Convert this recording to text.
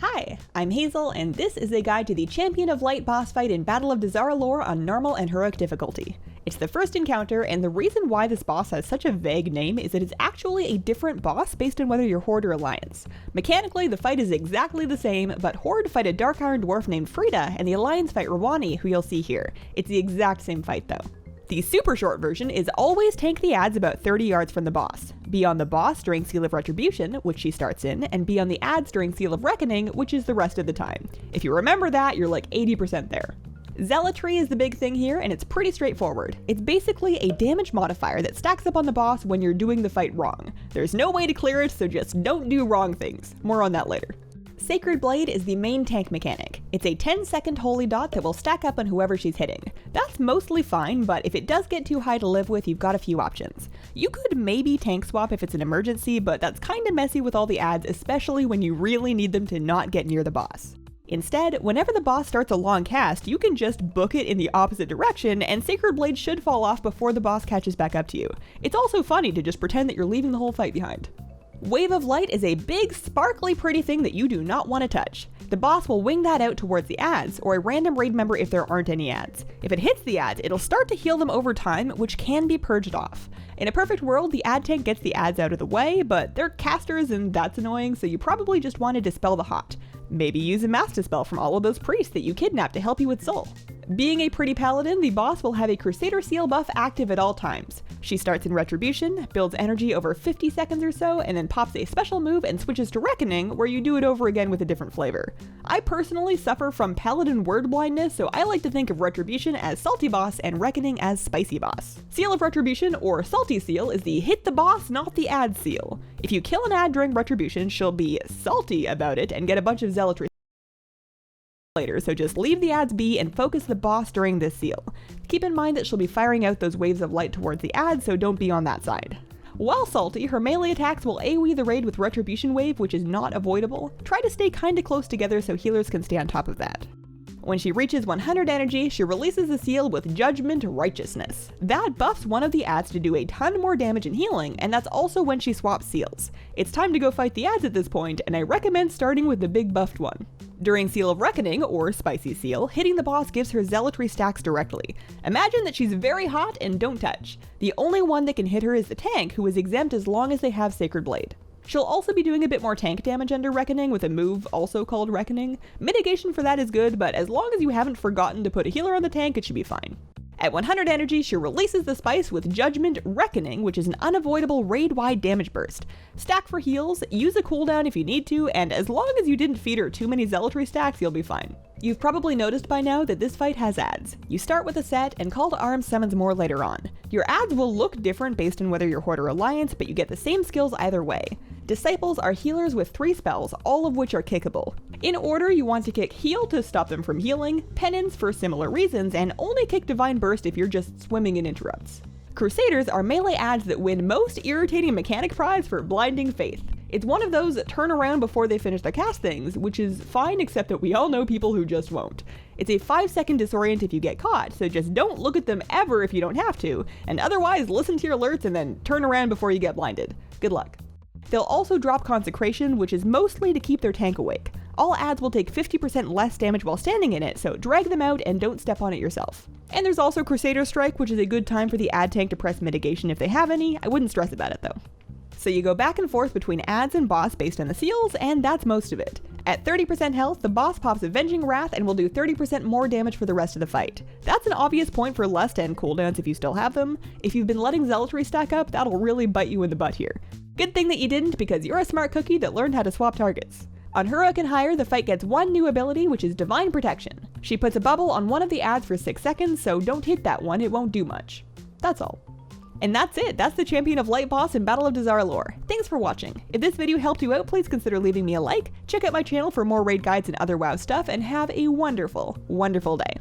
Hi, I'm Hazel, and this is a guide to the Champion of Light boss fight in Battle of Dazar'Alor on normal and heroic difficulty. It's the first encounter, and the reason why this boss has such a vague name is that it's actually a different boss based on whether you're Horde or Alliance. Mechanically, the fight is exactly the same, but Horde fight a Dark Iron Dwarf named Frida, and the Alliance fight Rawani, who you'll see here. It's the exact same fight though. The super short version is always tank the adds about 30 yards from the boss. Be on the boss during Seal of Retribution, which she starts in, and be on the adds during Seal of Reckoning, which is the rest of the time. If you remember that, you're like 80% there. Zealotry is the big thing here, and it's pretty straightforward. It's basically a damage modifier that stacks up on the boss when you're doing the fight wrong. There's no way to clear it, so just don't do wrong things. More on that later. Sacred Blade is the main tank mechanic. It's a 10-second holy dot that will stack up on whoever she's hitting. That's mostly fine, but if it does get too high to live with, you've got a few options. You could maybe tank swap if it's an emergency, but that's kinda messy with all the adds, especially when you really need them to not get near the boss. Instead, whenever the boss starts a long cast, you can just book it in the opposite direction, and Sacred Blade should fall off before the boss catches back up to you. It's also funny to just pretend that you're leaving the whole fight behind. Wave of Light is a big, sparkly pretty thing that you do not want to touch. The boss will wing that out towards the adds, or a random raid member if there aren't any adds. If it hits the adds, it'll start to heal them over time, which can be purged off. In a perfect world, the add tank gets the adds out of the way, but they're casters and that's annoying, so you probably just want to dispel the hot. Maybe use a mass dispel from all of those priests that you kidnapped to help you with soul. Being a pretty paladin, the boss will have a Crusader Seal buff active at all times. She starts in Retribution, builds energy over 50 seconds or so, and then pops a special move and switches to Reckoning, where you do it over again with a different flavor. I personally suffer from paladin word blindness, so I like to think of Retribution as salty boss and Reckoning as spicy boss. Seal of Retribution, or Salty Seal, is the hit the boss, not the add seal. If you kill an add during Retribution, she'll be salty about it and get a bunch of zealotry later, so just leave the adds be and focus the boss during this seal. Keep in mind that she'll be firing out those waves of light towards the adds, so don't be on that side. While salty, her melee attacks will AoE the raid with Retribution Wave, which is not avoidable. Try to stay kinda close together so healers can stay on top of that. When she reaches 100 energy, she releases the seal with Judgement Righteousness. That buffs one of the adds to do a ton more damage and healing, and that's also when she swaps seals. It's time to go fight the adds at this point, and I recommend starting with the big buffed one. During Seal of Reckoning, or Spicy Seal, hitting the boss gives her zealotry stacks directly. Imagine that she's very hot and don't touch. The only one that can hit her is the tank, who is exempt as long as they have Sacred Blade. She'll also be doing a bit more tank damage under Reckoning with a move also called Reckoning. Mitigation for that is good, but as long as you haven't forgotten to put a healer on the tank, it should be fine. At 100 energy, she releases the spice with Judgement Reckoning, which is an unavoidable raid-wide damage burst. Stack for heals, use a cooldown if you need to, and as long as you didn't feed her too many zealotry stacks, you'll be fine. You've probably noticed by now that this fight has adds. You start with a set, and Call to Arms summons more later on. Your adds will look different based on whether you're Horde or Alliance, but you get the same skills either way. Disciples are healers with 3 spells, all of which are kickable. In order, you want to kick Heal to stop them from healing, Penance for similar reasons, and only kick Divine Burst if you're just swimming in interrupts. Crusaders are melee adds that win most irritating mechanic prize for Blinding Faith. It's one of those that turn around before they finish their cast things, which is fine except that we all know people who just won't. It's a 5-second disorient if you get caught, so just don't look at them ever if you don't have to, and otherwise listen to your alerts and then turn around before you get blinded. Good luck. They'll also drop Consecration, which is mostly to keep their tank awake. All adds will take 50% less damage while standing in it, so drag them out and don't step on it yourself. And there's also Crusader Strike, which is a good time for the add tank to press mitigation if they have any. I wouldn't stress about it though. So you go back and forth between adds and boss based on the seals, and that's most of it. At 30% health, the boss pops Avenging Wrath and will do 30% more damage for the rest of the fight. That's an obvious point for Lust and cooldowns if you still have them. If you've been letting Zealotry stack up, that'll really bite you in the butt here. Good thing that you didn't, because you're a smart cookie that learned how to swap targets. On Heroic and higher, the fight gets one new ability, which is Divine Protection. She puts a bubble on one of the adds for 6 seconds, so don't hit that one, it won't do much. That's all. And that's it, that's the Champion of Light boss in Battle of Dazar'Alor. Thanks for watching. If this video helped you out, please consider leaving me a like, check out my channel for more raid guides and other WoW stuff, and have a wonderful, wonderful day.